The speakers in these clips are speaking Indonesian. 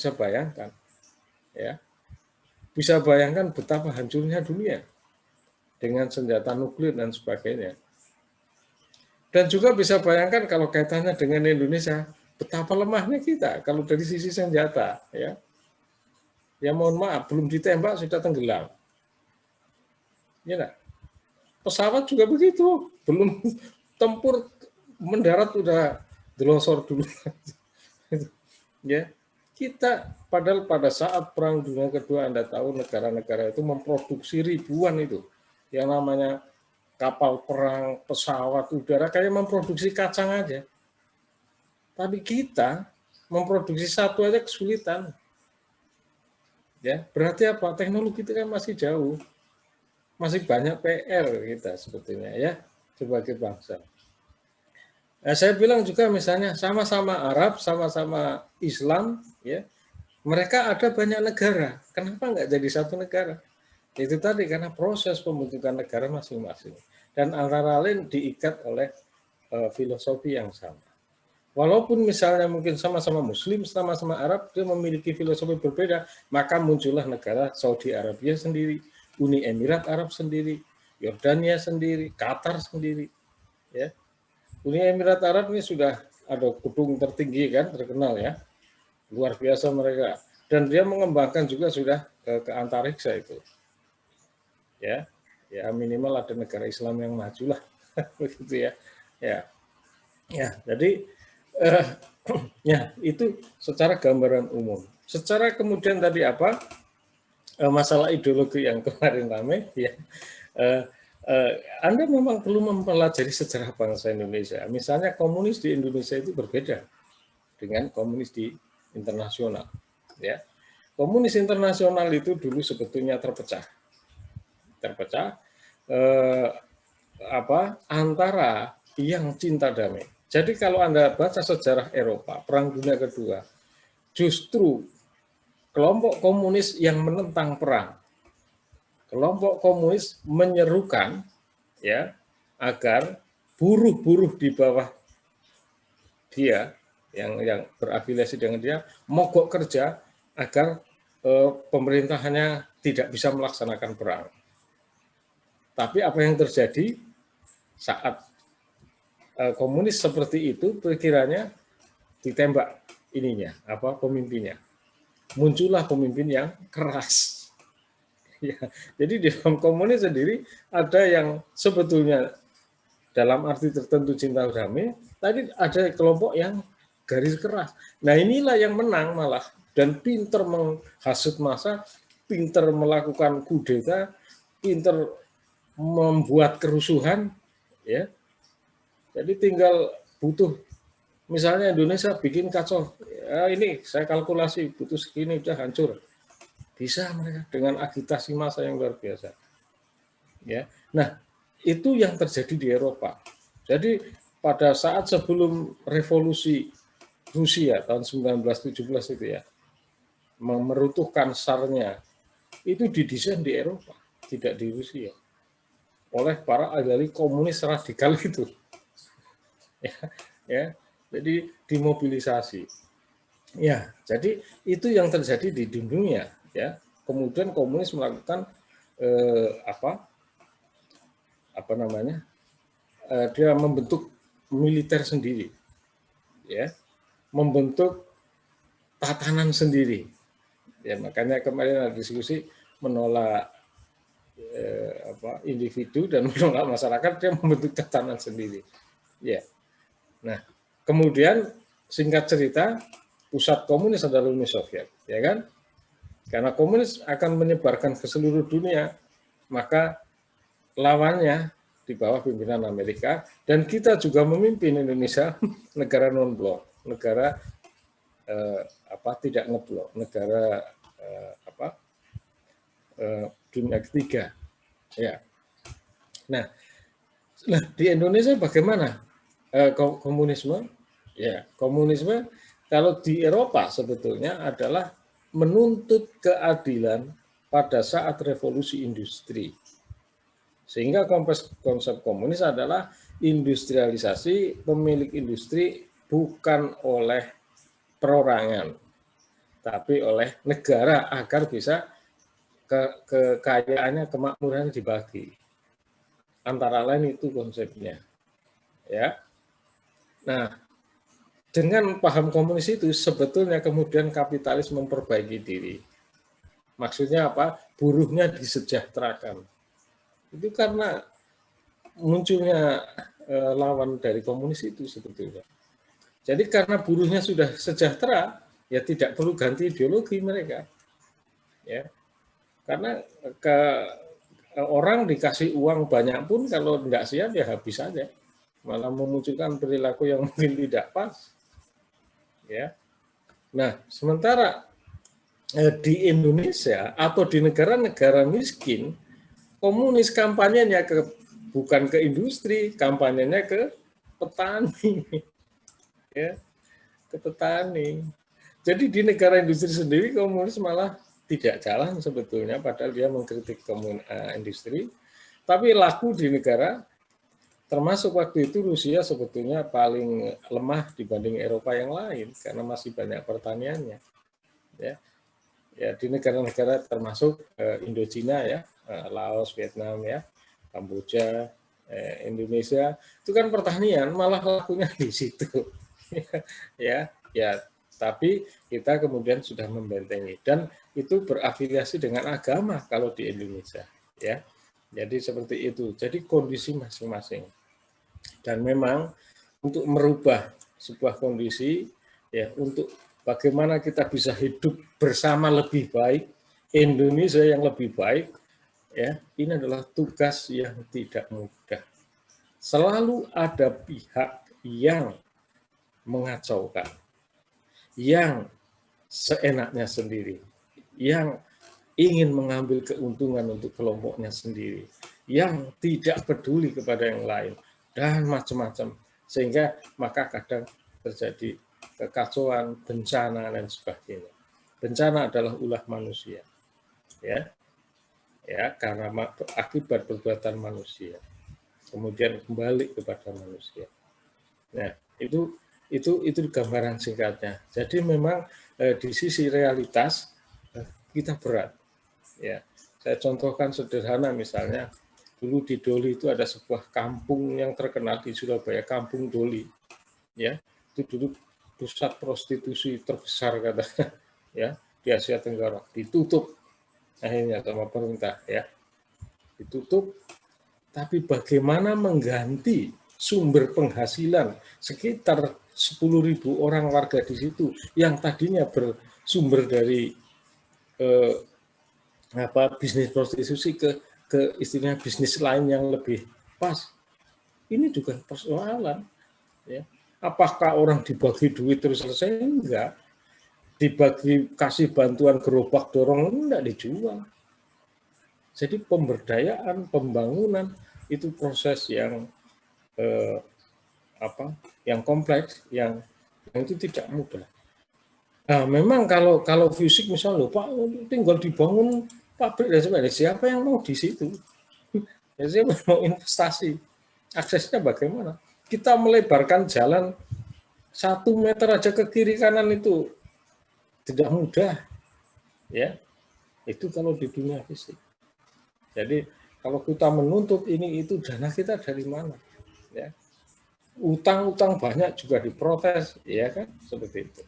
bisa bayangkan, ya, bisa bayangkan betapa hancurnya dunia dengan senjata nuklir dan sebagainya. Dan juga bisa bayangkan kalau kaitannya dengan Indonesia, betapa lemahnya kita kalau dari sisi senjata, ya. Ya mohon maaf, belum ditembak sudah tenggelam. Ya, nah. Pesawat juga begitu, belum tempur mendarat udah delosor dulu. Ya, kita padahal pada saat Perang Dunia Kedua Anda tahu negara-negara itu memproduksi ribuan itu yang namanya kapal perang, pesawat udara kayak memproduksi kacang aja. Tapi kita memproduksi satu aja kesulitan. Ya, berarti apa? Teknologi itu kan masih jauh. Masih banyak PR kita sebetulnya ya sebagai bangsa. Nah, saya bilang juga misalnya sama-sama Arab, sama-sama Islam, ya mereka ada banyak negara. Kenapa nggak jadi satu negara? Itu tadi karena proses pembentukan negara masing-masing dan antara lain diikat oleh filosofi yang sama. Walaupun misalnya mungkin sama-sama Muslim, sama-sama Arab, dia memiliki filosofi berbeda, maka muncullah negara Saudi Arabia sendiri, Uni Emirat Arab sendiri, Yordania sendiri, Qatar sendiri, ya. Uni Emirat Arab ini sudah ada gedung tertinggi kan, terkenal ya, luar biasa mereka. Dan dia mengembangkan juga sudah ke antariksa itu, ya, ya minimal ada negara Islam yang maju lah, begitu ya, ya. Jadi ya itu secara gambaran umum. Secara kemudian tadi apa masalah ideologi yang kemarin ramai, ya. Anda memang perlu mempelajari sejarah bangsa Indonesia. Misalnya komunis di Indonesia itu berbeda dengan komunis di internasional. Ya, komunis internasional itu dulu sebetulnya terpecah antara yang cinta damai. Jadi kalau Anda baca sejarah Eropa, Perang Dunia Kedua, justru kelompok komunis yang menentang perang, kelompok komunis menyerukan ya agar buruh-buruh di bawah dia yang berafiliasi dengan dia mogok kerja agar pemerintahannya tidak bisa melaksanakan perang. Tapi apa yang terjadi saat komunis seperti itu, pikirannya ditembak ininya, pemimpinnya. Muncullah pemimpin yang keras. Ya, jadi di dalam komunis sendiri ada yang sebetulnya dalam arti tertentu cinta damai, tadi ada kelompok yang garis keras. Nah inilah yang menang malah dan pinter menghasut massa, pinter melakukan kudeta, pinter membuat kerusuhan, ya. Jadi tinggal butuh misalnya Indonesia bikin kacau, ya ini saya kalkulasi butuh segini udah hancur. Bisa mereka dengan agitasi massa yang luar biasa. Ya. Nah, itu yang terjadi di Eropa. Jadi pada saat sebelum revolusi Rusia tahun 1917 itu ya, meruntuhkan SAR-nya, itu didesain di Eropa, tidak di Rusia. Oleh para ahli komunis radikal itu. Ya, jadi dimobilisasi. Ya, jadi itu yang terjadi di dunia ya. Kemudian komunis melakukan dia membentuk militer sendiri, ya, membentuk tatanan sendiri. Ya, makanya kemarin ada diskusi menolak individu dan menolak masyarakat, dia membentuk tatanan sendiri. Ya, nah kemudian singkat cerita pusat komunis adalah Uni Soviet, ya kan? Karena komunis akan menyebarkan ke seluruh dunia, maka lawannya di bawah pimpinan Amerika dan kita juga memimpin Indonesia negara non blok, negara tidak ngeblok, negara dunia ketiga. Ya. Nah di Indonesia bagaimana komunisme? Ya, komunisme kalau di Eropa sebetulnya adalah menuntut keadilan pada saat revolusi industri. Sehingga konsep komunis adalah industrialisasi, pemilik industri bukan oleh perorangan, tapi oleh negara agar bisa kekayaannya, kemakmurannya dibagi. Antara lain itu konsepnya. Ya. Nah, dengan paham komunis itu sebetulnya kemudian kapitalis memperbaiki diri. Maksudnya apa? Buruhnya disejahterakan. Itu karena munculnya lawan dari komunis itu sebetulnya. Jadi karena buruhnya sudah sejahtera, ya tidak perlu ganti ideologi mereka. Ya. Karena orang dikasih uang banyak pun kalau tidak siap ya habis saja. Malah memunculkan perilaku yang mungkin tidak pas. Ya. Nah, sementara di Indonesia atau di negara-negara miskin, komunis kampanyenya bukan ke industri, kampanyenya ke petani. Ya, ke petani. Jadi di negara industri sendiri komunis malah tidak jalan sebetulnya, padahal dia mengkritik industri. Tapi laku di negara, termasuk waktu itu Rusia sebetulnya paling lemah dibanding Eropa yang lain karena masih banyak pertaniannya. Ya, ya di negara-negara termasuk Indochina ya, Laos, Vietnam ya, Kamboja, Indonesia itu kan pertanian malah lakunya di situ. ya, ya. Tapi kita kemudian sudah membentengi dan itu berafiliasi dengan agama kalau di Indonesia, ya. Jadi seperti itu. Jadi kondisi masing-masing. Dan memang untuk merubah sebuah kondisi, ya, untuk bagaimana kita bisa hidup bersama lebih baik, Indonesia yang lebih baik, ya, ini adalah tugas yang tidak mudah. Selalu ada pihak yang mengacaukan, yang seenaknya sendiri, yang ingin mengambil keuntungan untuk kelompoknya sendiri, yang tidak peduli kepada yang lain, dan macam-macam. Sehingga maka kadang terjadi kekacauan, bencana, dan sebagainya. Bencana adalah ulah manusia. Ya, karena akibat perbuatan manusia. Kemudian kembali kepada manusia. Nah, itu gambaran singkatnya. Jadi memang di sisi realitas kita berat. Ya, saya contohkan sederhana misalnya dulu di Doli itu ada sebuah kampung yang terkenal di Surabaya, Kampung Doli. Ya, itu dulu pusat prostitusi terbesar katanya. Ya, di Asia Tenggara ditutup akhirnya sama pemerintah ya. Ditutup, tapi bagaimana mengganti sumber penghasilan sekitar 10.000 orang warga di situ yang tadinya bersumber dari bisnis prostitusi ke istilahnya bisnis lain yang lebih pas. Ini juga persoalan. Ya. Apakah orang dibagi duit terus selesai? Enggak. Dibagi kasih bantuan gerobak dorong enggak dijual. Jadi pemberdayaan, pembangunan itu proses yang yang kompleks, yang itu tidak mudah. Nah, memang kalau fisik misalnya, Pak tinggal dibangun pabrik dan sebagainya, siapa yang mau di situ? Ya, siapa yang mau investasi? Aksesnya bagaimana? Kita melebarkan jalan 1 meter aja ke kiri kanan itu tidak mudah, ya. Itu kalau di dunia fisik. Jadi kalau kita menuntut ini itu dana kita dari mana? Ya. Utang-utang banyak juga diprotes, ya kan? Seperti itu.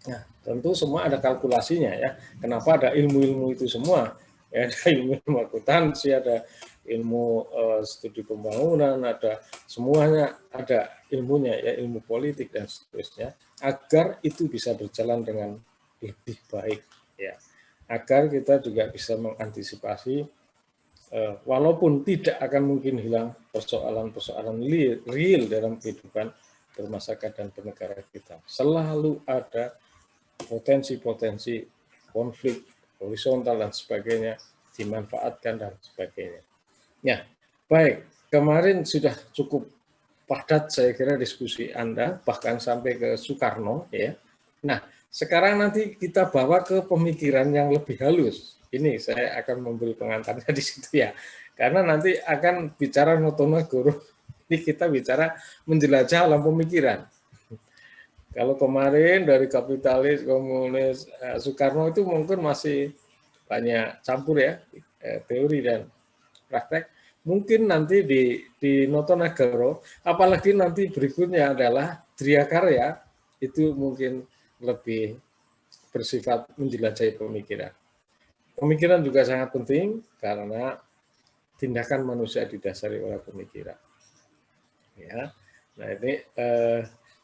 Nah, tentu semua ada kalkulasinya ya. Kenapa ada ilmu-ilmu itu semua? Ya, ada ilmu akuntansi, ada ilmu studi pembangunan, ada semuanya ada ilmunya ya, ilmu politik dan seterusnya, agar itu bisa berjalan dengan lebih baik ya. Agar kita juga bisa mengantisipasi walaupun tidak akan mungkin hilang persoalan-persoalan real dalam kehidupan bermasyarakat dan bernegara kita. Selalu ada potensi-potensi konflik horizontal dan sebagainya dimanfaatkan dan sebagainya. Ya, baik. Kemarin sudah cukup padat saya kira diskusi Anda, bahkan sampai ke Soekarno ya. Nah, sekarang nanti kita bawa ke pemikiran yang lebih halus. Ini saya akan memberi pengantarnya di situ ya. Karena nanti akan bicara Notonegoro, ini kita bicara menjelajah alam pemikiran. Kalau kemarin dari kapitalis, komunis, Soekarno itu mungkin masih banyak campur ya, teori dan praktek. Mungkin nanti di Notonegoro, apalagi nanti berikutnya adalah Driakarya, itu mungkin lebih bersifat menjelajahi pemikiran. Pemikiran juga sangat penting karena tindakan manusia didasari oleh pemikiran. Ya, nah ini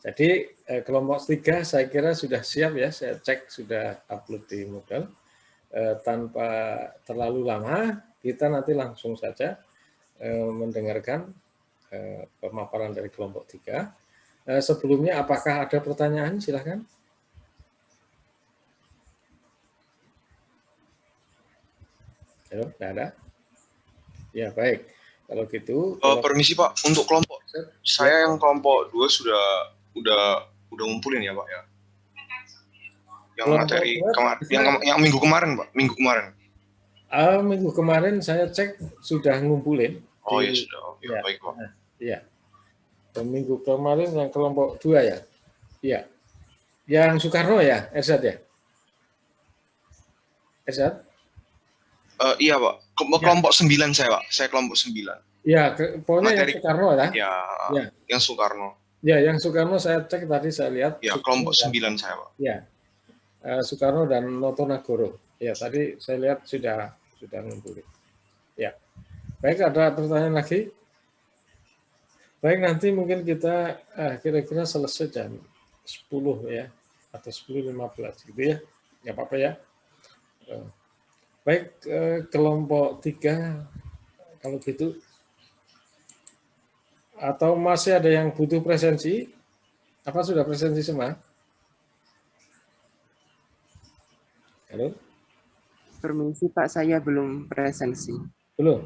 jadi kelompok 3 saya kira sudah siap ya, saya cek sudah upload di Moodle. Tanpa terlalu lama, kita nanti langsung saja mendengarkan pemaparan dari kelompok 3. Sebelumnya apakah ada pertanyaan? Silahkan. Halo, tidak ada? Ya, baik. Kalau gitu, Permisi Pak, untuk kelompok saya ya. yang kelompok 2 udah ngumpulin ya Pak ya. Yang Kelompok materi 2 yang minggu kemarin Pak, minggu kemarin. Minggu kemarin saya cek sudah ngumpulin Oh ya di sudah, oke, ya, baik Pak. ya. Minggu kemarin yang kelompok 2 ya. Iya. Yang Soekarno ya, Ersat ya? Ersat? Iya Pak, Ya. kelompok 9 saya Pak, saya kelompok 9. Ya, pokoknya yang Materi Soekarno ya. ya Ya. yang Soekarno. Ya, yang Soekarno saya cek tadi saya lihat Ya, Soekarno kelompok dan 9 saya Pak. ya, Soekarno dan Notonegoro. Ya, tadi saya lihat sudah ngumpulin. Ya. Baik, ada pertanyaan lagi? Baik, nanti mungkin kita kira-kira selesai jam 10 ya, atau 10.15 gitu ya. Nggak apa-apa ya. Baik, kelompok 3 kalau gitu. Atau masih ada yang butuh presensi? Apa sudah presensi semua? Halo? Permisi Pak, saya belum presensi. Belum?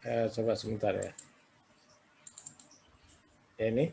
Coba sebentar ya. Ini.